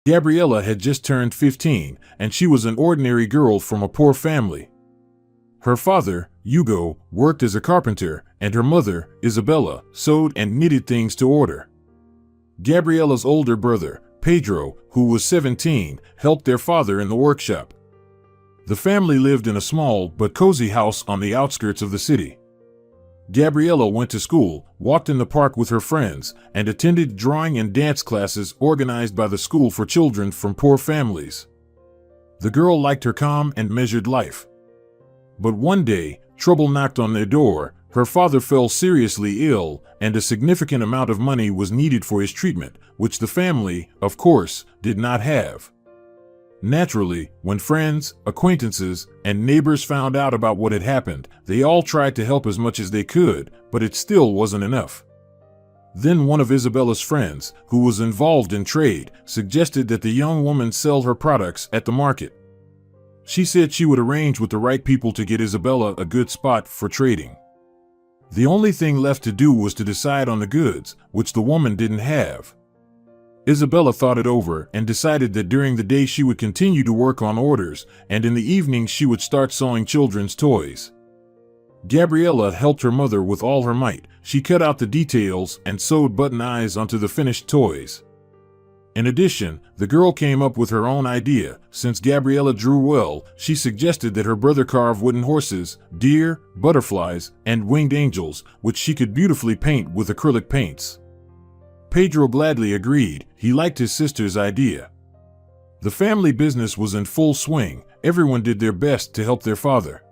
Gabriella had just turned 15, and she was an ordinary girl from a poor family. Her father, Hugo, worked as a carpenter, and her mother, Isabella, sewed and knitted things to order. Gabriella's older brother, Pedro, who was 17, helped their father in the workshop. The family lived in a small but cozy house on the outskirts of the city. Gabriella went to school, walked in the park with her friends, and attended drawing and dance classes organized by the school for children from poor families. The girl liked her calm and measured life. But one day, trouble knocked on their door. Her father fell seriously ill, and a significant amount of money was needed for his treatment, which the family, of course, did not have. Naturally, when friends, acquaintances, and neighbors found out about what had happened, they all tried to help as much as they could, but it still wasn't enough. Then one of Isabella's friends, who was involved in trade, suggested that the young woman sell her products at the market. She said she would arrange with the right people to get Isabella a good spot for trading. The only thing left to do was to decide on the goods, which the woman didn't have. Isabella thought it over and decided that during the day she would continue to work on orders, and in the evening she would start sewing children's toys. Gabriella helped her mother with all her might. She cut out the details and sewed button eyes onto the finished toys. In addition, the girl came up with her own idea. Since Gabriella drew well, she suggested that her brother carve wooden horses, deer, butterflies, and winged angels, which she could beautifully paint with acrylic paints. Pedro gladly agreed. He liked his sister's idea. The family business was in full swing. Everyone did their best to help their father.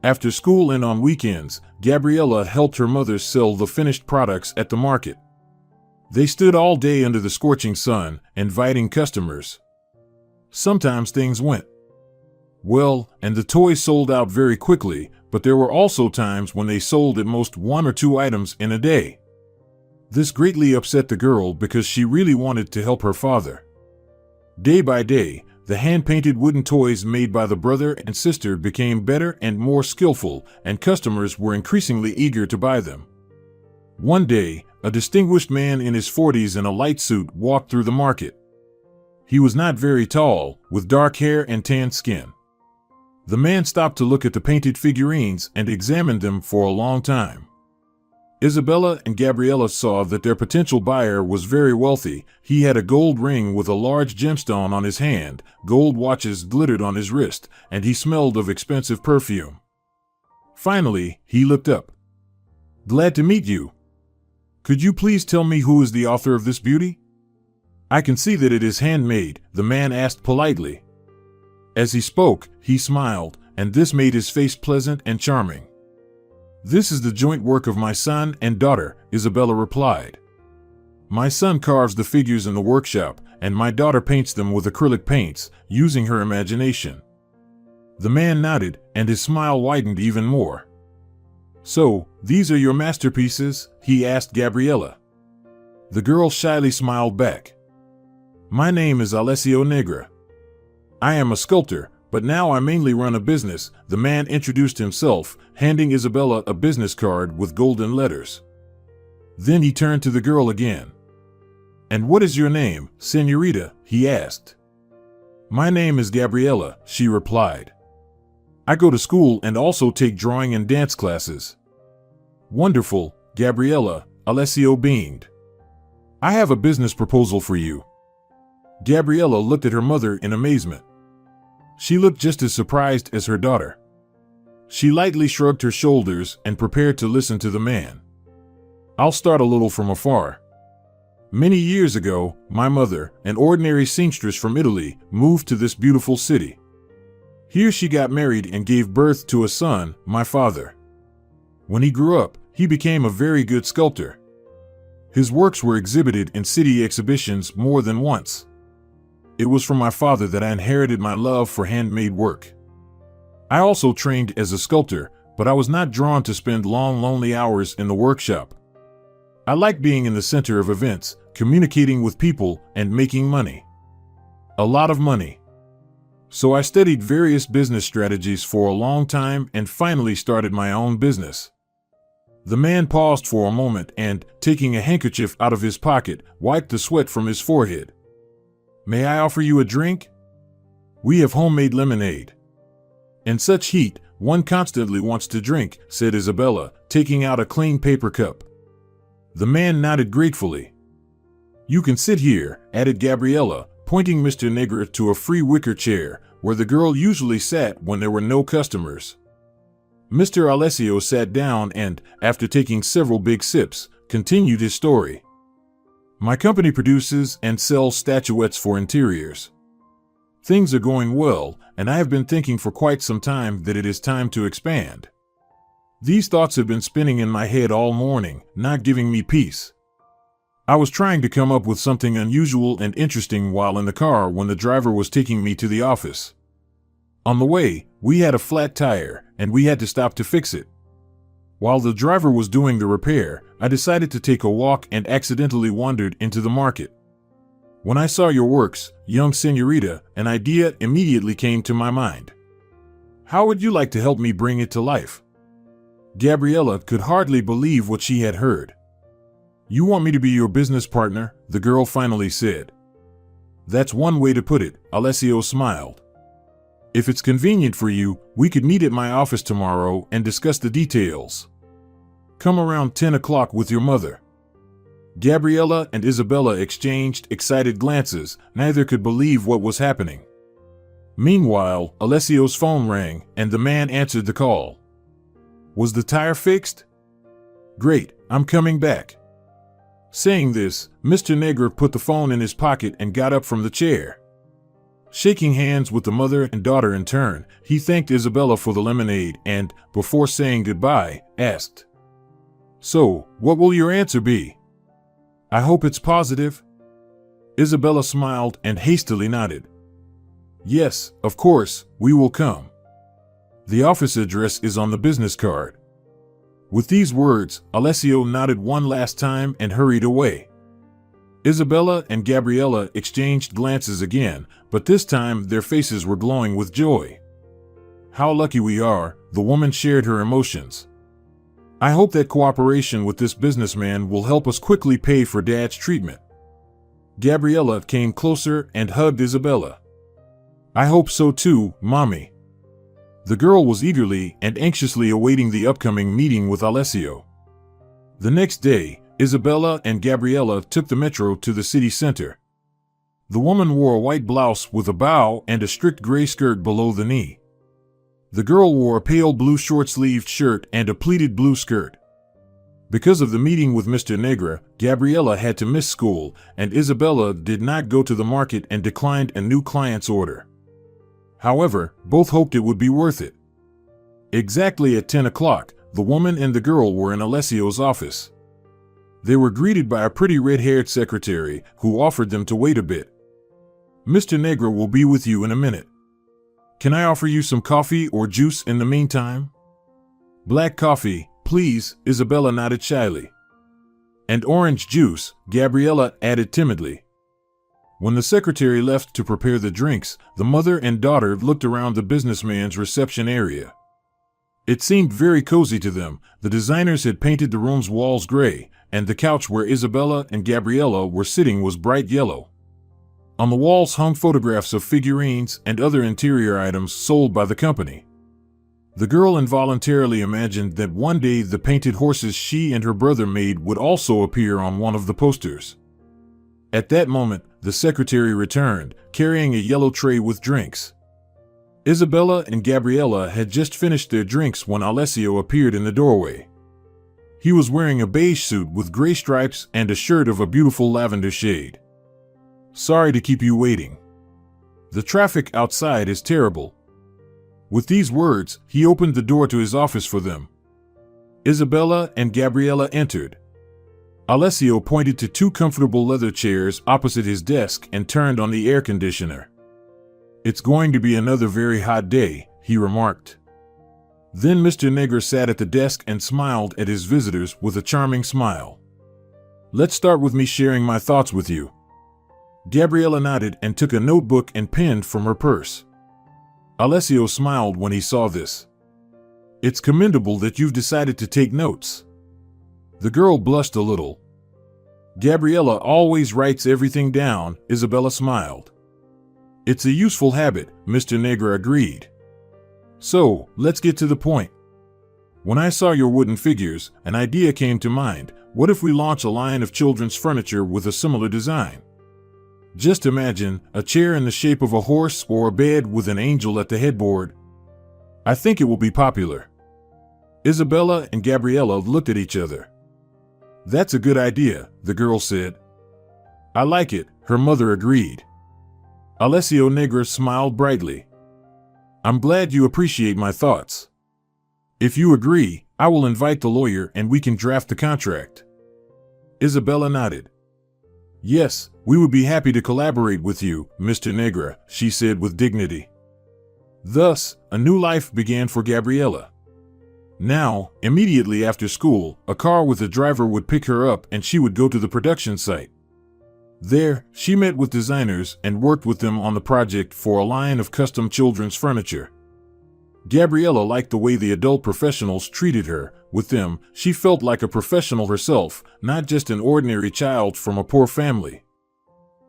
After school and on weekends, Gabriella helped her mother sell the finished products at the market. They stood all day under the scorching sun, inviting customers. Sometimes things went well, and the toys sold out very quickly, but there were also times when they sold at most 1 or 2 items in a day. This greatly upset the girl because she really wanted to help her father. Day by day, the hand-painted wooden toys made by the brother and sister became better and more skillful, and customers were increasingly eager to buy them. One day, a distinguished man in his 40s in a light suit walked through the market. He was not very tall, with dark hair and tanned skin. The man stopped to look at the painted figurines and examined them for a long time. Isabella and Gabriella saw that their potential buyer was very wealthy. He had a gold ring with a large gemstone on his hand, gold watches glittered on his wrist, and he smelled of expensive perfume. Finally, he looked up. "Glad to meet you. Could you please tell me who is the author of this beauty?" "I can see that it is handmade," the man asked politely. As he spoke, he smiled, and this made his face pleasant and charming. "This is the joint work of my son and daughter," Isabella replied. "My son carves the figures in the workshop, and my daughter paints them with acrylic paints, using her imagination." The man nodded, and his smile widened even more. "So, these are your masterpieces?" he asked Gabriella. The girl shyly smiled back. "My name is Alessio Negra. I am a sculptor, but now I mainly run a business," the man introduced himself, handing Isabella a business card with golden letters. Then he turned to the girl again. "And what is your name, señorita?" he asked. "My name is Gabriella," she replied. "I go to school and also take drawing and dance classes." "Wonderful, Gabriella," Alessio beamed. "I have a business proposal for you." Gabriella looked at her mother in amazement. She looked just as surprised as her daughter. She lightly shrugged her shoulders and prepared to listen to the man. "I'll start a little from afar. Many years ago, my mother, an ordinary seamstress from Italy, moved to this beautiful city. Here she got married and gave birth to a son, my father. When he grew up, he became a very good sculptor. His works were exhibited in city exhibitions more than once. It was from my father that I inherited my love for handmade work. I also trained as a sculptor, but I was not drawn to spend long, lonely hours in the workshop. I like being in the center of events, communicating with people, and making money. A lot of money. So I studied various business strategies for a long time and finally started my own business." The man paused for a moment and, taking a handkerchief out of his pocket, wiped the sweat from his forehead. May I offer you a drink? We have homemade lemonade. In such heat, one constantly wants to drink, said Isabella, taking out a clean paper cup. The man nodded gratefully. You can sit here, added Gabriella, pointing Mr. Negra to a free wicker chair, where the girl usually sat when there were no customers. Mr. Alessio sat down and, after taking several big sips, continued his story. My company produces and sells statuettes for interiors. Things are going well, and I have been thinking for quite some time that it is time to expand. These thoughts have been spinning in my head all morning, not giving me peace. I was trying to come up with something unusual and interesting while in the car when the driver was taking me to the office. On the way, we had a flat tire, and we had to stop to fix it. While the driver was doing the repair, I decided to take a walk and accidentally wandered into the market. When I saw your works, young señorita, an idea immediately came to my mind. How would you like to help me bring it to life? Gabriella could hardly believe what she had heard. You want me to be your business partner? The girl finally said. That's one way to put it, Alessio smiled. If it's convenient for you, we could meet at my office tomorrow and discuss the details. Come around 10 o'clock with your mother. Gabriella and Isabella exchanged excited glances, neither could believe what was happening. Meanwhile, Alessio's phone rang, and the man answered the call. Was the tire fixed? Great, I'm coming back. Saying this, Mr. Negra put the phone in his pocket and got up from the chair. Shaking hands with the mother and daughter in turn, he thanked Isabella for the lemonade and, before saying goodbye, asked, So, what will your answer be? I hope it's positive. Isabella smiled and hastily nodded. Yes, of course, we will come. The office address is on the business card. With these words, Alessio nodded one last time and hurried away. Isabella and Gabriella exchanged glances again, but this time their faces were glowing with joy. How lucky we are, the woman shared her emotions. I hope that cooperation with this businessman will help us quickly pay for Dad's treatment. Gabriella came closer and hugged Isabella. I hope so too, Mommy. The girl was eagerly and anxiously awaiting the upcoming meeting with Alessio. The next day, Isabella and Gabriella took the metro to the city center. The woman wore a white blouse with a bow and a strict gray skirt below the knee. The girl wore a pale blue short-sleeved shirt and a pleated blue skirt. Because of the meeting with Mr. Negra, Gabriella had to miss school, and Isabella did not go to the market and declined a new client's order. However, both hoped it would be worth it. Exactly at 10 o'clock, the woman and the girl were in Alessio's office. They were greeted by a pretty red-haired secretary who offered them to wait a bit. Mr. Negra will be with you in a minute. Can I offer you some coffee or juice in the meantime? Black coffee, please, Isabella nodded shyly. And orange juice, Gabriella added timidly. When the secretary left to prepare the drinks, the mother and daughter looked around the businessman's reception area. It seemed very cozy to them. The designers had painted the room's walls gray, and the couch where Isabella and Gabriella were sitting was bright yellow. On the walls hung photographs of figurines and other interior items sold by the company. The girl involuntarily imagined that one day the painted horses she and her brother made would also appear on one of the posters. At that moment, the secretary returned, carrying a yellow tray with drinks. Isabella and Gabriella had just finished their drinks when Alessio appeared in the doorway. He was wearing a beige suit with gray stripes and a shirt of a beautiful lavender shade. Sorry to keep you waiting. The traffic outside is terrible. With these words, he opened the door to his office for them. Isabella and Gabriella entered. Alessio pointed to two comfortable leather chairs opposite his desk and turned on the air conditioner. It's going to be another very hot day, he remarked. Then Mr. Negra sat at the desk and smiled at his visitors with a charming smile. Let's start with me sharing my thoughts with you. Gabriella nodded and took a notebook and pen from her purse. Alessio smiled when he saw this. It's commendable that you've decided to take notes. The girl blushed a little. Gabriella always writes everything down, Isabella smiled. It's a useful habit, Mr. Negra agreed. So, let's get to the point. When I saw your wooden figures, an idea came to mind. What if we launch a line of children's furniture with a similar design? Just imagine a chair in the shape of a horse or a bed with an angel at the headboard. I think it will be popular. Isabella and Gabriella looked at each other. That's a good idea, the girl said. I like it, her mother agreed. Alessio Negra smiled brightly. I'm glad you appreciate my thoughts. If you agree, I will invite the lawyer and we can draft the contract. Isabella nodded. Yes, we would be happy to collaborate with you, Mr. Negra, she said with dignity. Thus, a new life began for Gabriella. Now, immediately after school, a car with a driver would pick her up and she would go to the production site. There, she met with designers and worked with them on the project for a line of custom children's furniture. Gabriella liked the way the adult professionals treated her. With them, she felt like a professional herself, not just an ordinary child from a poor family.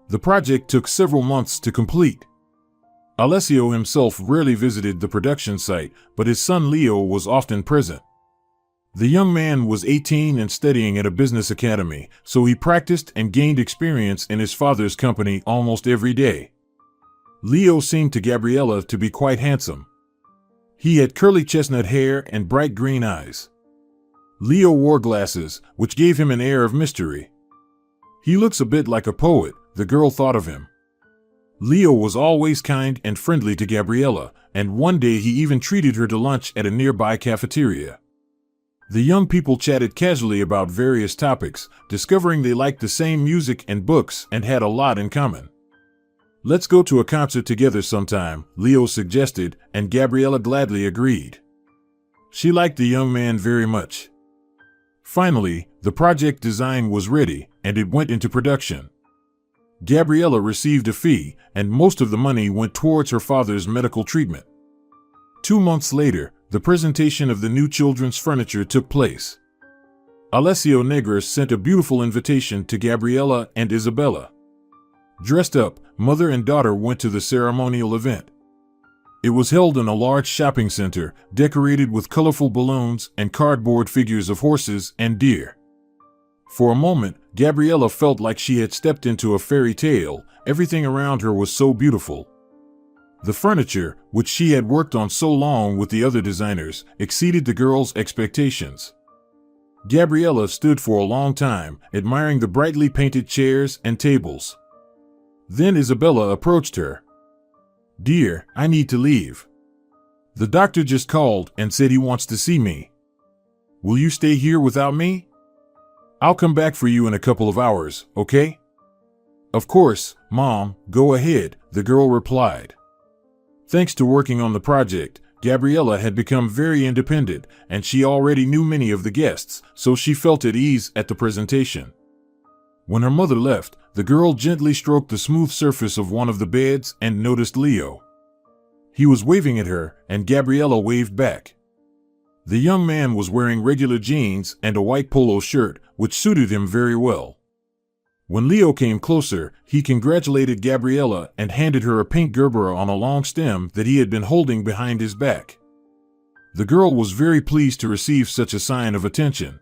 The project took several months to complete. Alessio himself rarely visited the production site, but his son Leo was often present. The young man was 18 and studying at a business academy, so he practiced and gained experience in his father's company almost every day. Leo seemed to Gabriella to be quite handsome. He had curly chestnut hair and bright green eyes. Leo wore glasses, which gave him an air of mystery. He looks a bit like a poet, the girl thought of him. Leo was always kind and friendly to Gabriella, and one day he even treated her to lunch at a nearby cafeteria. The young people chatted casually about various topics, discovering they liked the same music and books and had a lot in common. Let's go to a concert together sometime, Leo suggested, and Gabriella gladly agreed. She liked the young man very much. Finally, the project design was ready, and it went into production. Gabriella received a fee, and most of the money went towards her father's medical treatment. 2 months later, the presentation of the new children's furniture took place. Alessio Negra sent a beautiful invitation to Gabriella and Isabella. Dressed up, mother and daughter went to the ceremonial event. It was held in a large shopping center, decorated with colorful balloons and cardboard figures of horses and deer. For a moment, Gabriella felt like she had stepped into a fairy tale. Everything around her was so beautiful. The furniture, which she had worked on so long with the other designers, exceeded the girl's expectations. Gabriella stood for a long time, admiring the brightly painted chairs and tables. Then Isabella approached her. Dear, I need to leave. The doctor just called and said he wants to see me. Will you stay here without me? I'll come back for you in a couple of hours, okay? Of course, Mom, go ahead, the girl replied. Thanks to working on the project, Gabriella had become very independent, and she already knew many of the guests, so she felt at ease at the presentation. When her mother left, the girl gently stroked the smooth surface of one of the beds and noticed Leo. He was waving at her, and Gabriella waved back. The young man was wearing regular jeans and a white polo shirt, which suited him very well. When Leo came closer, he congratulated Gabriella and handed her a pink Gerbera on a long stem that he had been holding behind his back. The girl was very pleased to receive such a sign of attention.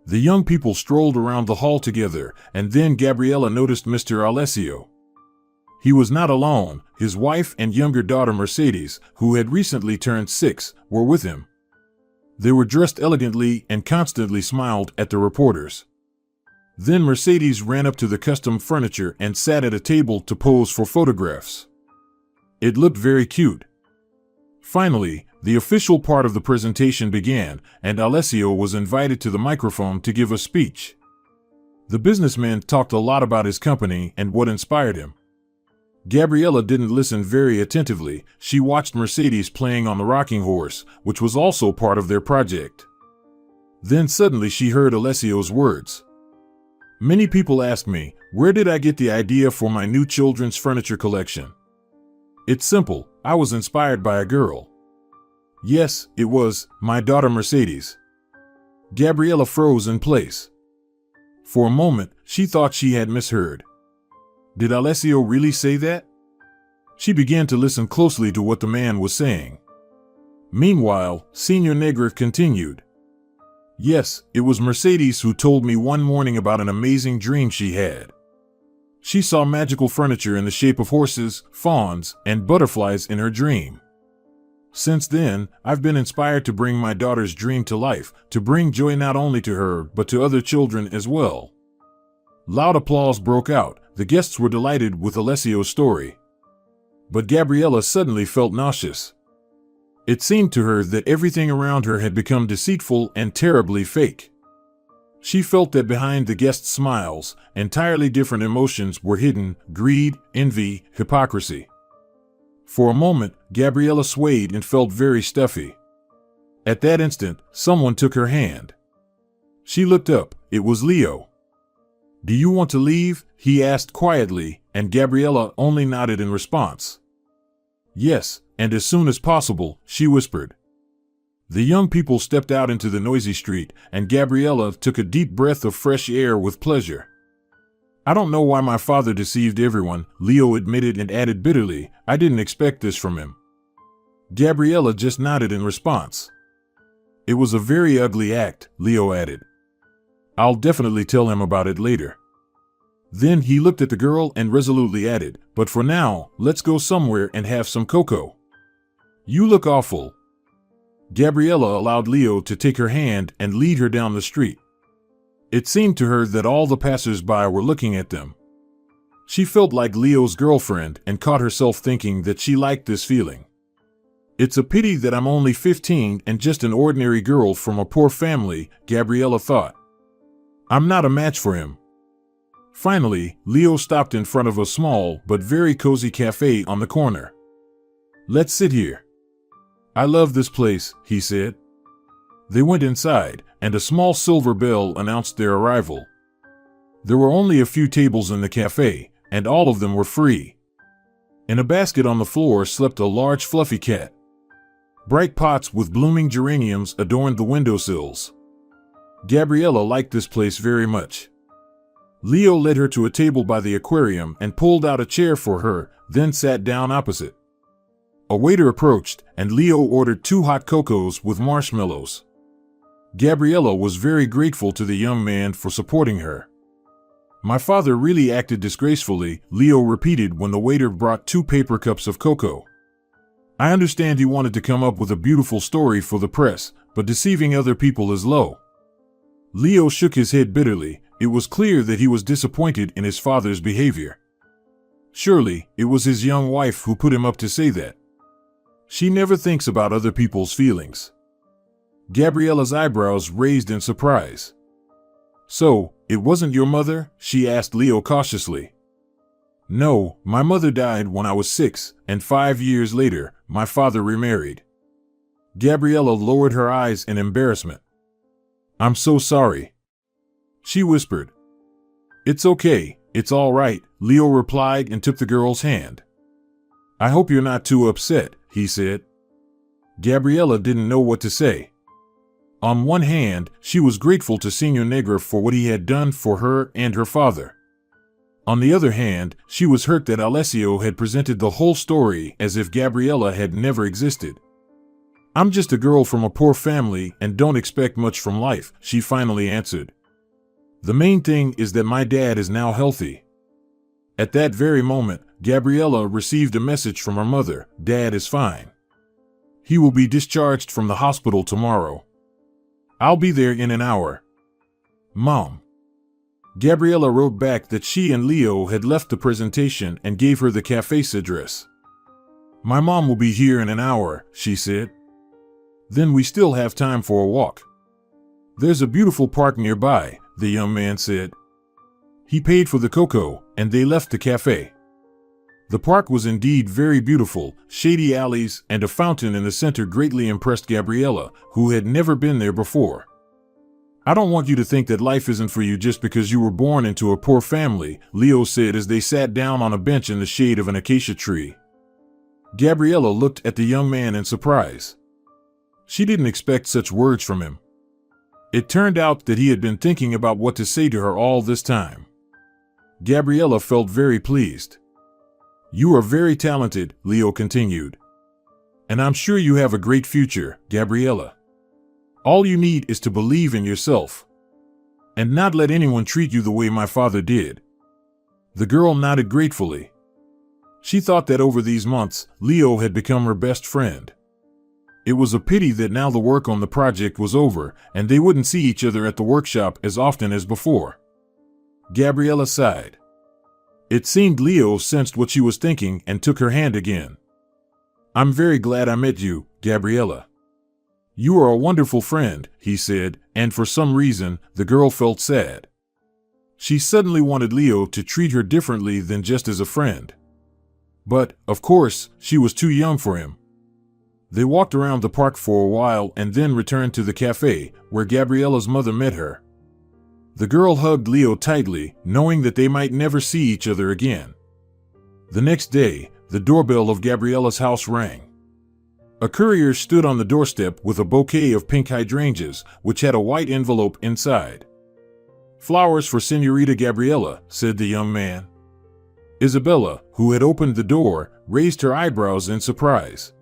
The young people strolled around the hall together, and then Gabriella noticed Mr. Alessio. He was not alone. His wife and younger daughter Mercedes, who had recently turned 6, were with him. They were dressed elegantly and constantly smiled at the reporters. Then Mercedes ran up to the custom furniture and sat at a table to pose for photographs. It looked very cute. Finally, the official part of the presentation began, and Alessio was invited to the microphone to give a speech. The businessman talked a lot about his company and what inspired him. Gabriella didn't listen very attentively. She watched Mercedes playing on the rocking horse, which was also part of their project. Then suddenly she heard Alessio's words. Many people ask me, where did I get the idea for my new children's furniture collection? It's simple, I was inspired by a girl. Yes, it was my daughter Mercedes. Gabriella froze in place. For a moment, she thought she had misheard. Did Alessio really say that? She began to listen closely to what the man was saying. Meanwhile, Señor Negra continued. Yes, it was Mercedes who told me one morning about an amazing dream she had. She saw magical furniture in the shape of horses, fawns, and butterflies in her dream. Since then, I've been inspired to bring my daughter's dream to life, to bring joy not only to her, but to other children as well. Loud applause broke out. The guests were delighted with Alessio's story. But Gabriella suddenly felt nauseous. It seemed to her that everything around her had become deceitful and terribly fake. She felt that behind the guests' smiles, entirely different emotions were hidden: greed, envy, hypocrisy. For a moment, Gabriella swayed and felt very stuffy. At that instant, someone took her hand. She looked up. It was Leo. "Do you want to leave?" he asked quietly, and Gabriella only nodded in response. "Yes, and as soon as possible," she whispered. The young people stepped out into the noisy street, and Gabriella took a deep breath of fresh air with pleasure. "I don't know why my father deceived everyone," Leo admitted and added bitterly, "I didn't expect this from him." Gabriella just nodded in response. "It was a very ugly act," Leo added. "I'll definitely tell him about it later." Then he looked at the girl and resolutely added, "But for now, let's go somewhere and have some cocoa." "You look awful." Gabriella allowed Leo to take her hand and lead her down the street. It seemed to her that all the passers-by were looking at them. She felt like Leo's girlfriend and caught herself thinking that she liked this feeling. "It's a pity that I'm only 15 and just an ordinary girl from a poor family," Gabriella thought. "I'm not a match for him." Finally, Leo stopped in front of a small but very cozy cafe on the corner. "Let's sit here. I love this place," he said. They went inside, and a small silver bell announced their arrival. There were only a few tables in the cafe, and all of them were free. In a basket on the floor slept a large fluffy cat. Bright pots with blooming geraniums adorned the windowsills. Gabriella liked this place very much. Leo led her to a table by the aquarium and pulled out a chair for her, then sat down opposite. A waiter approached, and Leo ordered 2 hot cocos with marshmallows. Gabriella was very grateful to the young man for supporting her. "My father really acted disgracefully," Leo repeated when the waiter brought 2 paper cups of cocoa. "I understand he wanted to come up with a beautiful story for the press, but deceiving other people is low." Leo shook his head bitterly. It was clear that he was disappointed in his father's behavior. Surely, it was his young wife who put him up to say that. She never thinks about other people's feelings. Gabriella's eyebrows raised in surprise. "So, it wasn't your mother?" she asked Leo cautiously. "No, my mother died when I was 6, and 5 years later, my father remarried." Gabriella lowered her eyes in embarrassment. "I'm so sorry," she whispered. "It's okay, it's all right," Leo replied and took the girl's hand. "I hope you're not too upset," he said. Gabriella didn't know what to say. On one hand, she was grateful to Señor Negra for what he had done for her and her father. On the other hand, she was hurt that Alessio had presented the whole story as if Gabriella had never existed. "I'm just a girl from a poor family and don't expect much from life," she finally answered. "The main thing is that my dad is now healthy." At that very moment, Gabriella received a message from her mother. "Dad is fine. He will be discharged from the hospital tomorrow. I'll be there in an hour. Mom." Gabriella wrote back that she and Leo had left the presentation and gave her the cafe's address. "My mom will be here in an hour," she said. "Then we still have time for a walk." "There's a beautiful park nearby," the young man said. He paid for the cocoa, and they left the cafe. The park was indeed very beautiful. Shady alleys and a fountain in the center greatly impressed Gabriella, who had never been there before. "I don't want you to think that life isn't for you just because you were born into a poor family," Leo said as they sat down on a bench in the shade of an acacia tree. Gabriella looked at the young man in surprise. She didn't expect such words from him. It turned out that he had been thinking about what to say to her all this time. Gabriella felt very pleased. You are very talented, Leo continued. And I'm sure you have a great future, Gabriella. All you need is to believe in yourself. And not let anyone treat you the way my father did. The girl nodded gratefully. She thought that over these months, Leo had become her best friend. It was a pity that now the work on the project was over, and they wouldn't see each other at the workshop as often as before. Gabriella sighed. It seemed Leo sensed what she was thinking and took her hand again. I'm very glad I met you, Gabriella. You are a wonderful friend, he said, and for some reason, the girl felt sad. She suddenly wanted Leo to treat her differently than just as a friend. But, of course, she was too young for him. They walked around the park for a while and then returned to the cafe, where Gabriella's mother met her. The girl hugged Leo tightly, knowing that they might never see each other again. The next day, the doorbell of Gabriella's house rang. A courier stood on the doorstep with a bouquet of pink hydrangeas, which had a white envelope inside. Flowers for Señorita Gabriella, said the young man. Isabella, who had opened the door, raised her eyebrows in surprise.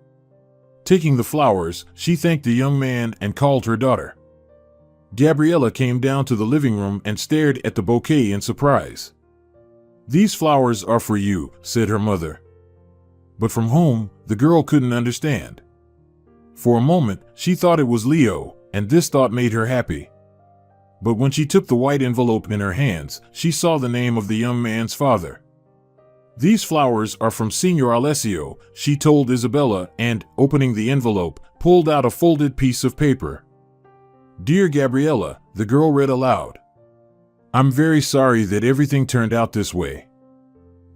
Taking the flowers, she thanked the young man and called her daughter. Gabriella came down to the living room and stared at the bouquet in surprise. These flowers are for you, said her mother. But from whom, the girl couldn't understand. For a moment, she thought it was Leo, and this thought made her happy. But when she took the white envelope in her hands, she saw the name of the young man's father. These flowers are from Signor Alessio, she told Isabella and, opening the envelope, pulled out a folded piece of paper. Dear Gabriella, the girl read aloud. I'm very sorry that everything turned out this way.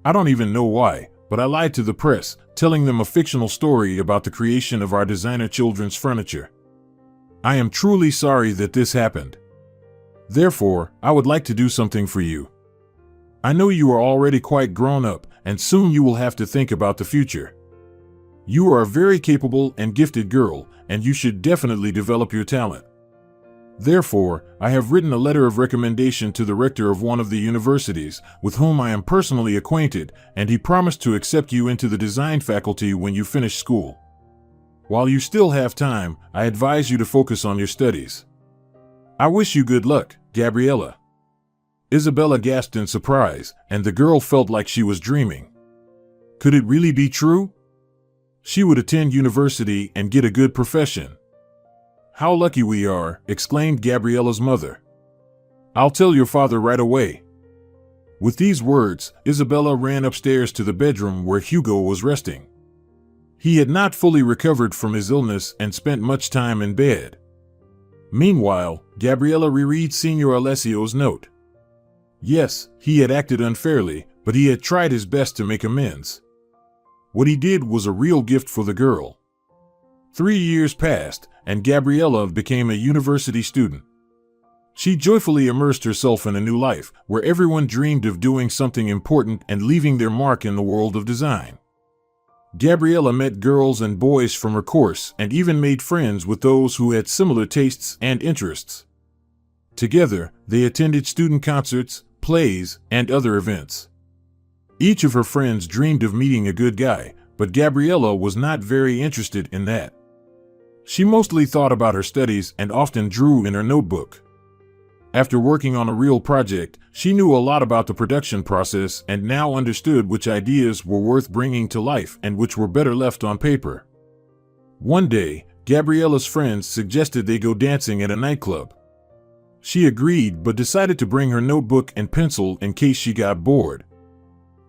I don't even know why, but I lied to the press, telling them a fictional story about the creation of our designer children's furniture. I am truly sorry that this happened. Therefore, I would like to do something for you. I know you are already quite grown up, and soon you will have to think about the future. You are a very capable and gifted girl, and you should definitely develop your talent. Therefore, I have written a letter of recommendation to the rector of one of the universities, with whom I am personally acquainted, and he promised to accept you into the design faculty when you finish school. While you still have time, I advise you to focus on your studies. I wish you good luck, Gabriella. Isabella gasped in surprise, and the girl felt like she was dreaming. Could it really be true? She would attend university and get a good profession. How lucky we are, exclaimed Gabriella's mother. I'll tell your father right away. With these words, Isabella ran upstairs to the bedroom where Hugo was resting. He had not fully recovered from his illness and spent much time in bed. Meanwhile, Gabriella reread Signor Alessio's note. Yes, he had acted unfairly, but he had tried his best to make amends. What he did was a real gift for the girl. 3 years passed, and Gabriella became a university student. She joyfully immersed herself in a new life, where everyone dreamed of doing something important and leaving their mark in the world of design. Gabriella met girls and boys from her course and even made friends with those who had similar tastes and interests. Together, they attended student concerts, plays, and other events. Each of her friends dreamed of meeting a good guy, but Gabriella was not very interested in that. She mostly thought about her studies and often drew in her notebook. After working on a real project, she knew a lot about the production process and now understood which ideas were worth bringing to life and which were better left on paper. One day, Gabriella's friends suggested they go dancing at a nightclub. She agreed but decided to bring her notebook and pencil in case she got bored.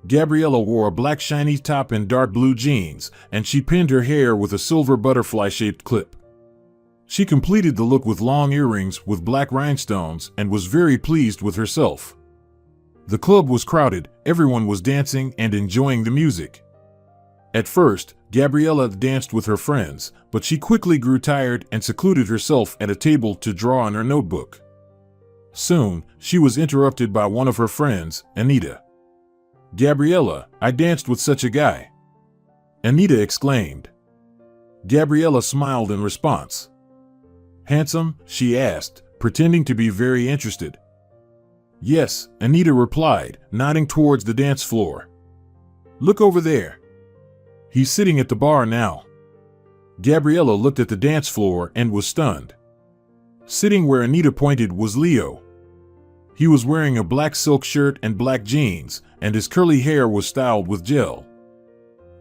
Gabriella wore a black shiny top and dark blue jeans, and she pinned her hair with a silver butterfly-shaped clip. She completed the look with long earrings with black rhinestones and was very pleased with herself. The club was crowded, everyone was dancing and enjoying the music. At first, Gabriella danced with her friends, but she quickly grew tired and secluded herself at a table to draw in her notebook. Soon, she was interrupted by one of her friends, Anita. Gabriella, I danced with such a guy. Anita exclaimed. Gabriella smiled in response. Handsome? She asked, pretending to be very interested. Yes, Anita replied, nodding towards the dance floor. Look over there. He's sitting at the bar now. Gabriella looked at the dance floor and was stunned. Sitting where Anita pointed was Leo. He was wearing a black silk shirt and black jeans, and his curly hair was styled with gel.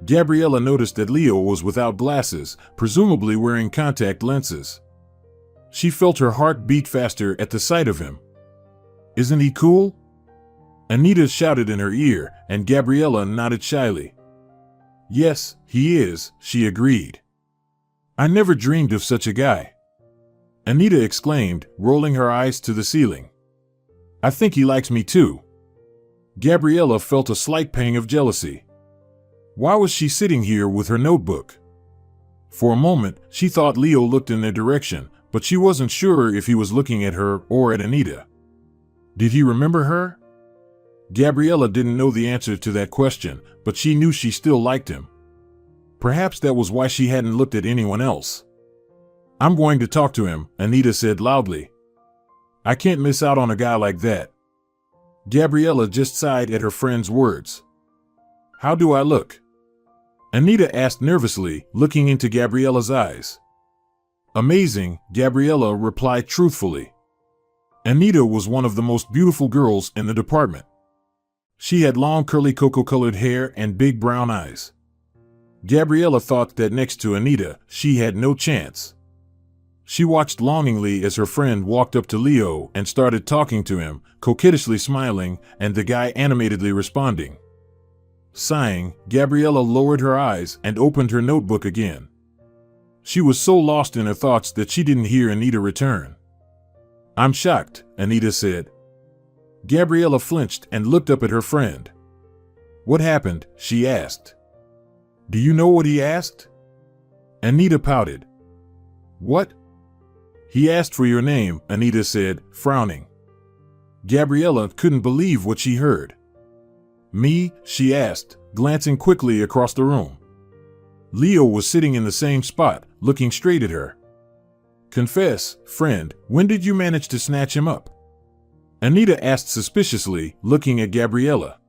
Gabriella noticed that Leo was without glasses, presumably wearing contact lenses. She felt her heart beat faster at the sight of him. Isn't he cool? Anita shouted in her ear, and Gabriella nodded shyly. Yes, he is, she agreed. I never dreamed of such a guy. Anita exclaimed, rolling her eyes to the ceiling. I think he likes me too. Gabriella felt a slight pang of jealousy. Why was she sitting here with her notebook? For a moment, she thought Leo looked in their direction, but she wasn't sure if he was looking at her or at Anita. Did he remember her? Gabriella didn't know the answer to that question, but she knew she still liked him. Perhaps that was why she hadn't looked at anyone else. I'm going to talk to him, Anita said loudly. I can't miss out on a guy like that. Gabriella just sighed at her friend's words. How do I look? Anita asked nervously, looking into Gabriella's eyes. Amazing, Gabriella replied truthfully. Anita was one of the most beautiful girls in the department. She had long curly cocoa-colored hair and big brown eyes. Gabriella thought that next to Anita, she had no chance. She watched longingly as her friend walked up to Leo and started talking to him, coquettishly smiling, and the guy animatedly responding. Sighing, Gabriella lowered her eyes and opened her notebook again. She was so lost in her thoughts that she didn't hear Anita return. I'm shocked, Anita said. Gabriella flinched and looked up at her friend. What happened? She asked. Do you know what he asked? Anita pouted. What? He asked for your name, Anita said, frowning. Gabriella couldn't believe what she heard. Me? She asked, glancing quickly across the room. Leo was sitting in the same spot, looking straight at her. Confess, friend, when did you manage to snatch him up? Anita asked suspiciously, looking at Gabriella.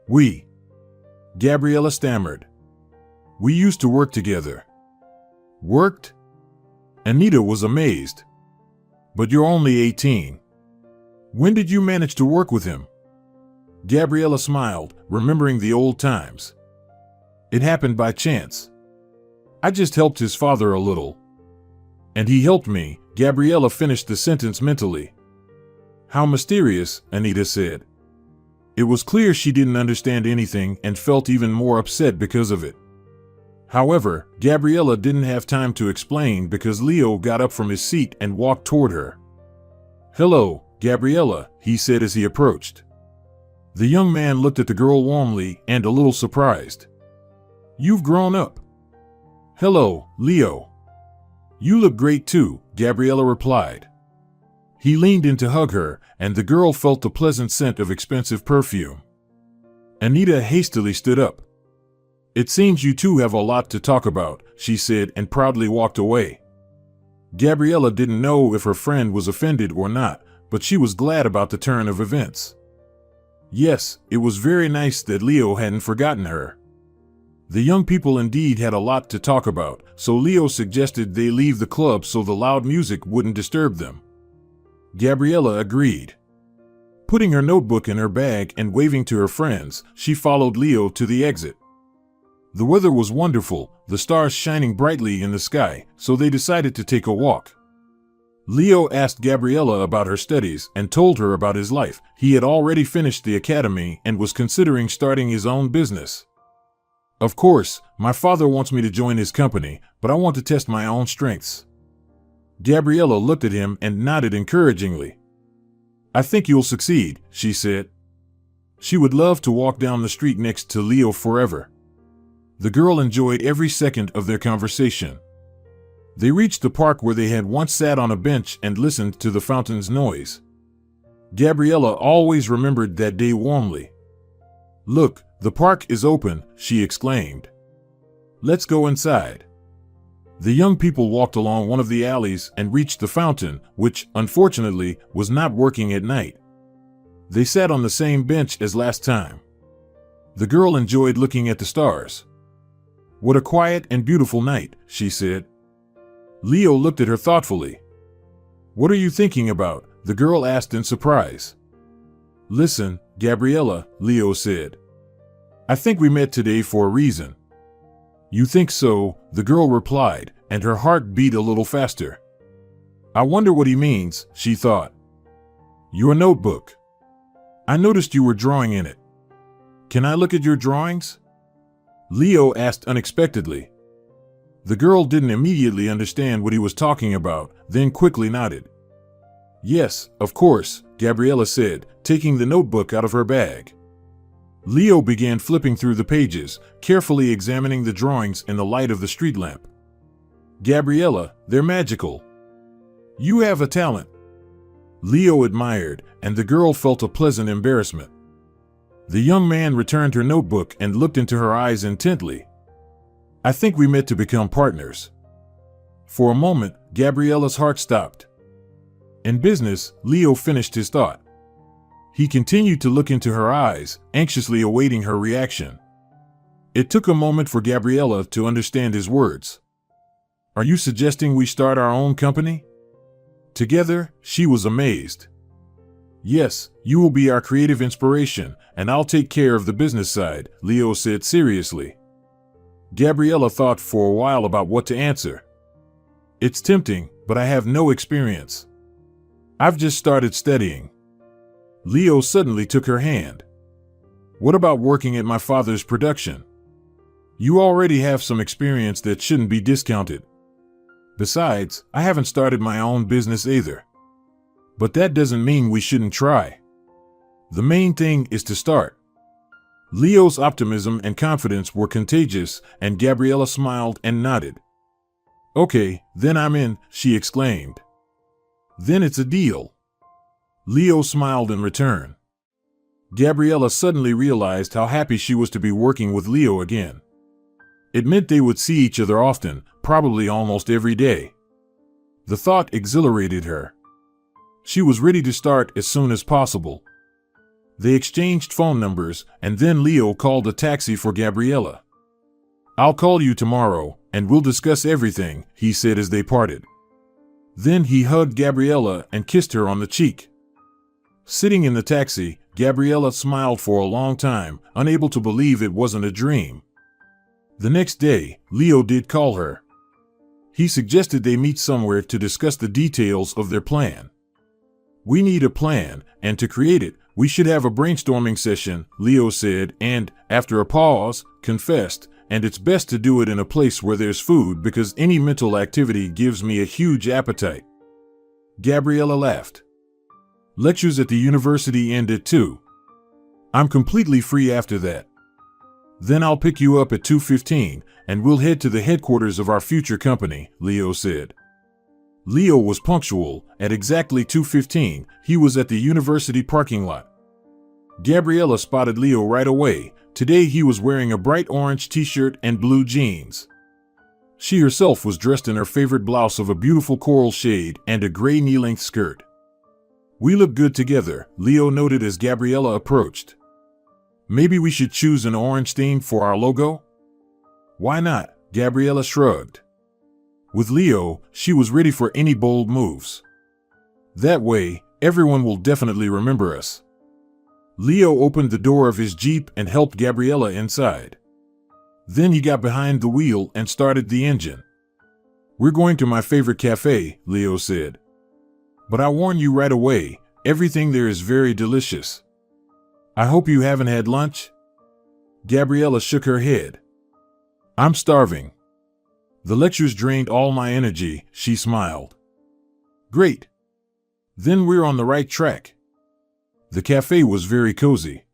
We. Gabriella stammered. We used to work together. Worked? Anita was amazed. But you're only 18. When did you manage to work with him? Gabriella smiled, remembering the old times. It happened by chance. I just helped his father a little. And he helped me, Gabriella finished the sentence mentally. How mysterious, Anita said. It was clear she didn't understand anything and felt even more upset because of it. However, Gabriella didn't have time to explain because Leo got up from his seat and walked toward her. Hello, Gabriella, he said as he approached. The young man looked at the girl warmly and a little surprised. You've grown up. Hello, Leo. You look great too, Gabriella replied. He leaned in to hug her, and the girl felt the pleasant scent of expensive perfume. Anita hastily stood up. It seems you two have a lot to talk about, she said and proudly walked away. Gabriella didn't know if her friend was offended or not, but she was glad about the turn of events. Yes, it was very nice that Leo hadn't forgotten her. The young people indeed had a lot to talk about, so Leo suggested they leave the club so the loud music wouldn't disturb them. Gabriella agreed. Putting her notebook in her bag and waving to her friends, she followed Leo to the exit. The weather was wonderful, the stars shining brightly in the sky, so they decided to take a walk. Leo asked Gabriella about her studies and told her about his life. He had already finished the academy and was considering starting his own business. Of course, my father wants me to join his company, but I want to test my own strengths. Gabriella looked at him and nodded encouragingly. I think you'll succeed, she said. She would love to walk down the street next to Leo forever. The girl enjoyed every second of their conversation. They reached the park where they had once sat on a bench and listened to the fountain's noise. Gabriella always remembered that day warmly. Look, the park is open, she exclaimed. Let's go inside. The young people walked along one of the alleys and reached the fountain, which, unfortunately, was not working at night. They sat on the same bench as last time. The girl enjoyed looking at the stars. "What a quiet and beautiful night," she said. Leo looked at her thoughtfully. "What are you thinking about?" the girl asked in surprise. "Listen, Gabriella," Leo said. "I think we met today for a reason." "You think so?" the girl replied, and her heart beat a little faster. "I wonder what he means," she thought. "Your notebook. I noticed you were drawing in it. Can I look at your drawings?" Leo asked unexpectedly. The girl didn't immediately understand what he was talking about, then quickly nodded. "Yes, of course," Gabriella said, taking the notebook out of her bag. Leo began flipping through the pages, carefully examining the drawings in the light of the street lamp. "Gabriella, they're magical. You have a talent." Leo admired, and the girl felt a pleasant embarrassment. The young man returned her notebook and looked into her eyes intently. "I think we meant to become partners." For a moment, Gabriella's heart stopped. In business, Leo finished his thought. He continued to look into her eyes, anxiously awaiting her reaction. It took a moment for Gabriella to understand his words. "Are you suggesting we start our own company?" Together, she was amazed. "Yes, you will be our creative inspiration, and I'll take care of the business side," Leo said seriously. Gabriella thought for a while about what to answer. "It's tempting, but I have no experience. I've just started studying." Leo suddenly took her hand. "What about working at my father's production? You already have some experience that shouldn't be discounted. Besides, I haven't started my own business either. But that doesn't mean we shouldn't try. The main thing is to start." Leo's optimism and confidence were contagious, and Gabriella smiled and nodded. "Okay, then I'm in," she exclaimed. "Then it's a deal." Leo smiled in return. Gabriella suddenly realized how happy she was to be working with Leo again. It meant they would see each other often, probably almost every day. The thought exhilarated her. She was ready to start as soon as possible. They exchanged phone numbers, and then Leo called a taxi for Gabriella. "I'll call you tomorrow, and we'll discuss everything," he said as they parted. Then he hugged Gabriella and kissed her on the cheek. Sitting in the taxi, Gabriella smiled for a long time, unable to believe it wasn't a dream. The next day, Leo did call her. He suggested they meet somewhere to discuss the details of their plan. "We need a plan, and to create it, we should have a brainstorming session," Leo said, and, after a pause, confessed, "And it's best to do it in a place where there's food because any mental activity gives me a huge appetite." Gabriella laughed. "Lectures at the university end at 2. I'm completely free after that. Then I'll pick you up at 2:15, and we'll head to the headquarters of our future company," Leo said. Leo was punctual. At exactly 2:15, he was at the university parking lot. Gabriella spotted Leo right away. Today he was wearing a bright orange t-shirt and blue jeans. She herself was dressed in her favorite blouse of a beautiful coral shade and a gray knee-length skirt. "We look good together," Leo noted as Gabriella approached. "Maybe we should choose an orange theme for our logo?" "Why not?" Gabriella shrugged. With Leo, she was ready for any bold moves. "That way, everyone will definitely remember us." Leo opened the door of his Jeep and helped Gabriella inside. Then he got behind the wheel and started the engine. "We're going to my favorite cafe," Leo said. "But I warn you right away, everything there is very delicious. I hope you haven't had lunch?" Gabriella shook her head. "I'm starving. The lectures drained all my energy," she smiled. "Great. Then we're on the right track." The cafe was very cozy.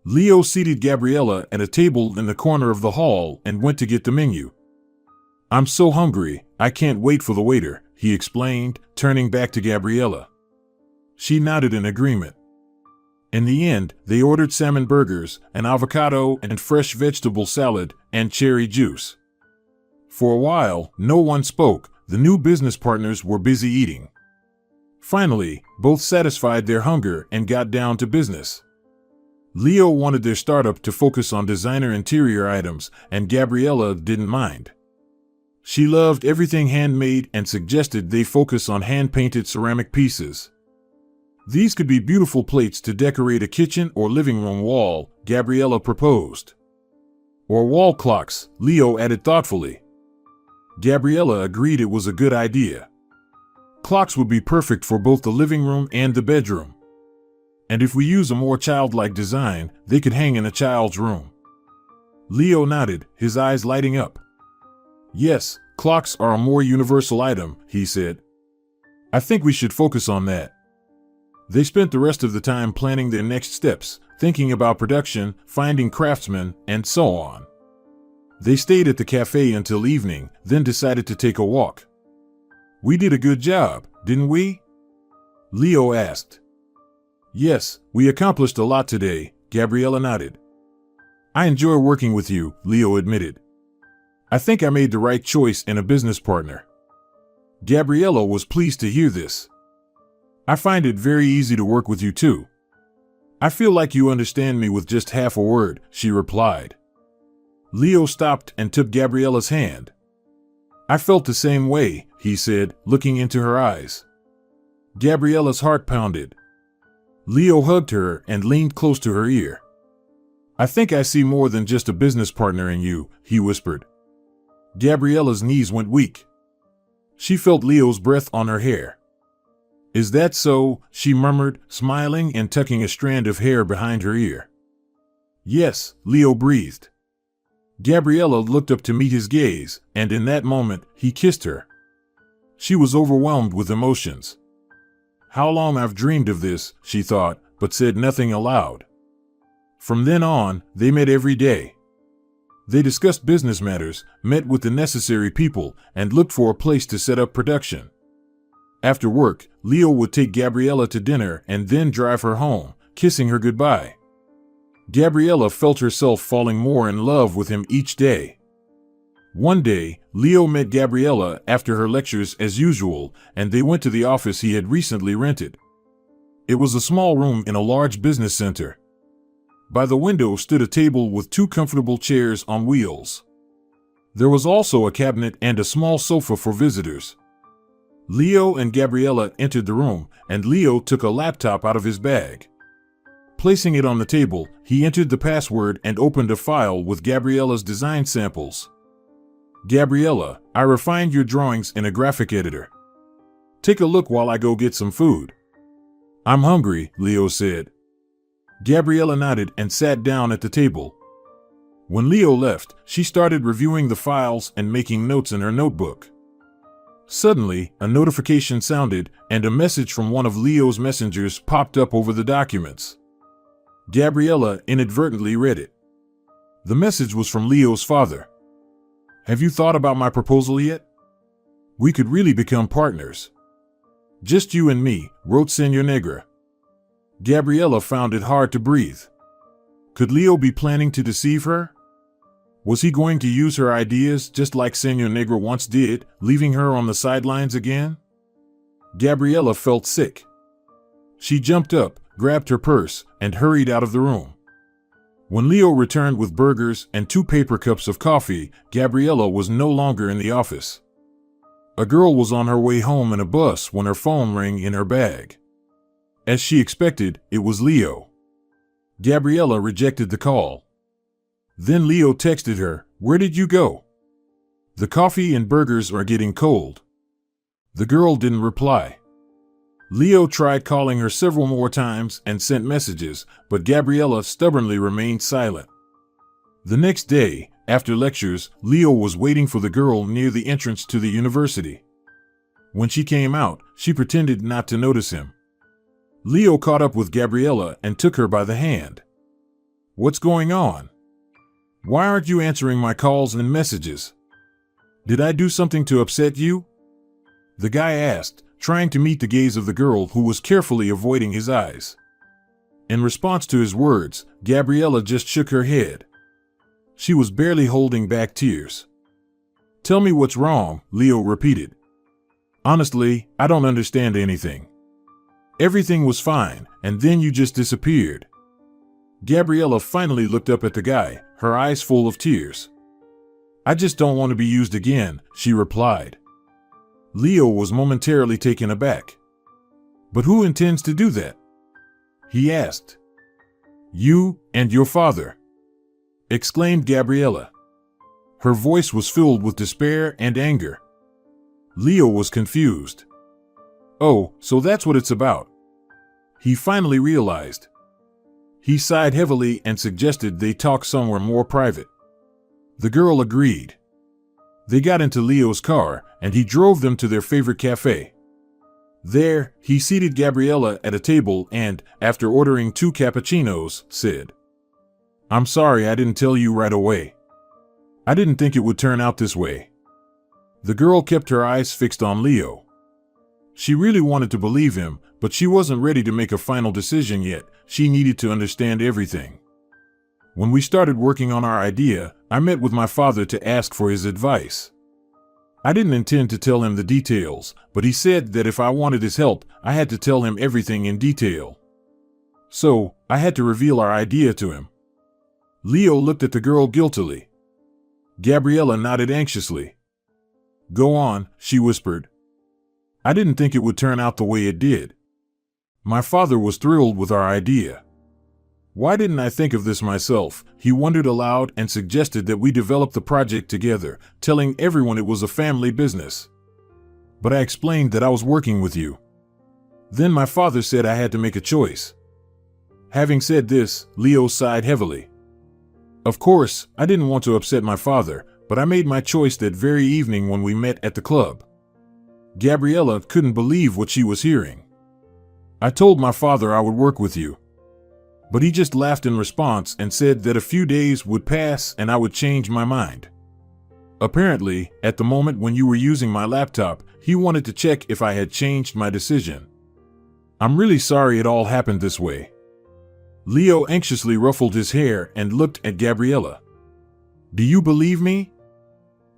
Leo seated Gabriella at a table in the corner of the hall and went to get the menu. "I'm so hungry, I can't wait for the waiter," he explained, turning back to Gabriella. She nodded in agreement. In the end, they ordered salmon burgers, an avocado and fresh vegetable salad, and cherry juice. For a while, no one spoke. The new business partners were busy eating. Finally, both satisfied their hunger and got down to business. Leo wanted their startup to focus on designer interior items, and Gabriella didn't mind. She loved everything handmade and suggested they focus on hand-painted ceramic pieces. These could be beautiful plates to decorate a kitchen or living room wall, Gabriella proposed. Or wall clocks, Leo added thoughtfully. Gabriella agreed it was a good idea. Clocks would be perfect for both the living room and the bedroom. And if we use a more childlike design, they could hang in a child's room. Leo nodded, his eyes lighting up. Yes, clocks are a more universal item, he said. I think we should focus on that. They spent the rest of the time planning their next steps, thinking about production, finding craftsmen, and so on. They stayed at the cafe until evening, then decided to take a walk. We did a good job, didn't we? Leo asked. Yes, we accomplished a lot today, Gabriella nodded. I enjoy working with you, Leo admitted. I think I made the right choice in a business partner. Gabriella was pleased to hear this. I find it very easy to work with you too. I feel like you understand me with just half a word, she replied. Leo stopped and took Gabriella's hand. I felt the same way, he said, looking into her eyes. Gabriella's heart pounded. Leo hugged her and leaned close to her ear. I think I see more than just a business partner in you, he whispered. Gabriella's knees went weak. She felt Leo's breath on her hair. Is that so? She murmured, smiling and tucking a strand of hair behind her ear. Yes, Leo breathed. Gabriella looked up to meet his gaze, and in that moment, he kissed her. She was overwhelmed with emotions. How long I've dreamed of this, she thought, but said nothing aloud. From then on, they met every day. They discussed business matters, met with the necessary people, and looked for a place to set up production. After work, Leo would take Gabriella to dinner and then drive her home, kissing her goodbye. Gabriella felt herself falling more in love with him each day. One day, Leo met Gabriella after her lectures as usual, and they went to the office he had recently rented. It was a small room in a large business center. By the window stood a table with 2 comfortable chairs on wheels. There was also a cabinet and a small sofa for visitors. Leo and Gabriella entered the room, and Leo took a laptop out of his bag. Placing it on the table, he entered the password and opened a file with Gabriella's design samples. Gabriella, I refined your drawings in a graphic editor. Take a look while I go get some food. I'm hungry, Leo said. Gabriella nodded and sat down at the table. When Leo left, she started reviewing the files and making notes in her notebook. Suddenly, a notification sounded, and a message from one of Leo's messengers popped up over the documents. Gabriella inadvertently read it. The message was from Leo's father. Have you thought about my proposal yet? We could really become partners. Just you and me, wrote Senor Negra. Gabriella found it hard to breathe. Could Leo be planning to deceive her? Was he going to use her ideas just like Senor Negra once did, leaving her on the sidelines again? Gabriella felt sick. She jumped up, grabbed her purse, and hurried out of the room. When Leo returned with burgers and 2 paper cups of coffee, Gabriella was no longer in the office. A girl was on her way home in a bus when her phone rang in her bag. As she expected, it was Leo. Gabriella rejected the call. Then Leo texted her, "Where did you go? The coffee and burgers are getting cold." The girl didn't reply. Leo tried calling her several more times and sent messages, but Gabriella stubbornly remained silent. The next day, after lectures, Leo was waiting for the girl near the entrance to the university. When she came out, she pretended not to notice him. Leo caught up with Gabriella and took her by the hand. "What's going on? Why aren't you answering my calls and messages? Did I do something to upset you?" The guy asked, trying to meet the gaze of the girl who was carefully avoiding his eyes. In response to his words, Gabriella just shook her head. She was barely holding back tears. "Tell me what's wrong," Leo repeated. "Honestly, I don't understand anything. Everything was fine, and then you just disappeared." Gabriella finally looked up at the guy, her eyes full of tears. "I just don't want to be used again," she replied. Leo was momentarily taken aback. "But who intends to do that?" he asked. "You and your father," exclaimed Gabriella. Her voice was filled with despair and anger. Leo was confused. "Oh, so that's what it's about," he finally realized. He sighed heavily and suggested they talk somewhere more private. The girl agreed. They got into Leo's car, and he drove them to their favorite cafe. There, he seated Gabriella at a table and, after ordering 2 cappuccinos, said, "I'm sorry I didn't tell you right away. I didn't think it would turn out this way." The girl kept her eyes fixed on Leo. She really wanted to believe him, but she wasn't ready to make a final decision yet. She needed to understand everything. "When we started working on our idea, I met with my father to ask for his advice. I didn't intend to tell him the details, but he said that if I wanted his help, I had to tell him everything in detail. So, I had to reveal our idea to him." Leo looked at the girl guiltily. Gabriella nodded anxiously. "Go on," she whispered. "I didn't think it would turn out the way it did. My father was thrilled with our idea. Why didn't I think of this myself?" He wondered aloud and suggested that we develop the project together, telling everyone it was a family business. But I explained that I was working with you. Then my father said I had to make a choice. Having said this, Leo sighed heavily. Of course, I didn't want to upset my father, but I made my choice that very evening when we met at the club. Gabriella couldn't believe what she was hearing. I told my father I would work with you. But he just laughed in response and said that a few days would pass and I would change my mind. Apparently, at the moment when you were using my laptop, he wanted to check if I had changed my decision. I'm really sorry it all happened this way. Leo anxiously ruffled his hair and looked at Gabriella. "Do you believe me?"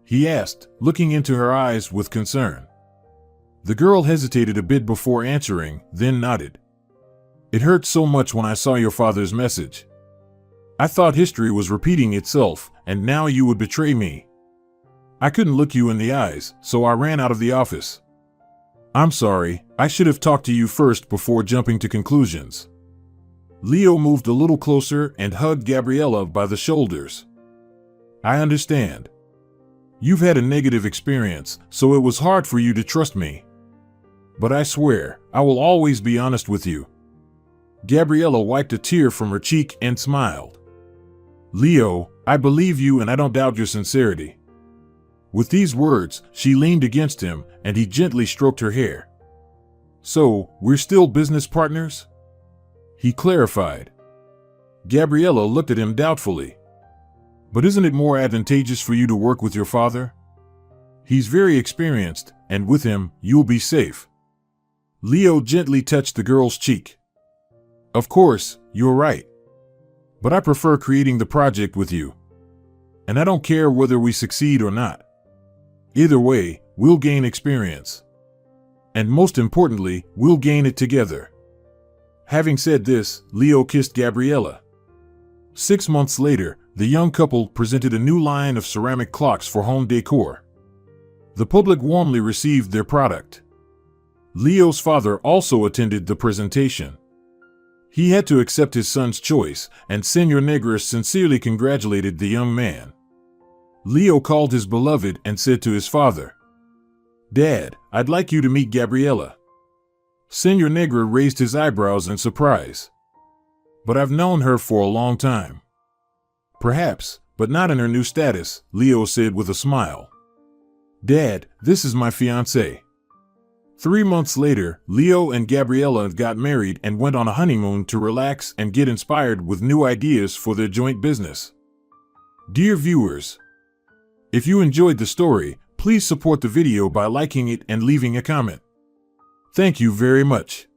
he asked, looking into her eyes with concern. The girl hesitated a bit before answering, then nodded. "It hurt so much when I saw your father's message. I thought history was repeating itself, and now you would betray me. I couldn't look you in the eyes, so I ran out of the office. I'm sorry, I should have talked to you first before jumping to conclusions." Leo moved a little closer and hugged Gabriella by the shoulders. "I understand. You've had a negative experience, so it was hard for you to trust me. But I swear, I will always be honest with you." Gabriella wiped a tear from her cheek and smiled. "Leo, I believe you and I don't doubt your sincerity." With these words, she leaned against him and he gently stroked her hair. "So, we're still business partners?" he clarified. Gabriella looked at him doubtfully. "But isn't it more advantageous for you to work with your father? He's very experienced, and with him, you'll be safe." Leo gently touched the girl's cheek. "Of course, you're right. But I prefer creating the project with you. And I don't care whether we succeed or not. Either way, we'll gain experience. And most importantly, we'll gain it together." Having said this, Leo kissed Gabriella. 6 months later, the young couple presented a new line of ceramic clocks for home decor. The public warmly received their product. Leo's father also attended the presentation. He had to accept his son's choice, and Senor Negros sincerely congratulated the young man. Leo called his beloved and said to his father, "Dad, I'd like you to meet Gabriella." Senor Negro raised his eyebrows in surprise. "But I've known her for a long time." "Perhaps, but not in her new status," Leo said with a smile. "Dad, this is my fiancée." 3 months later, Leo and Gabriella got married and went on a honeymoon to relax and get inspired with new ideas for their joint business. Dear viewers, if you enjoyed the story, please support the video by liking it and leaving a comment. Thank you very much.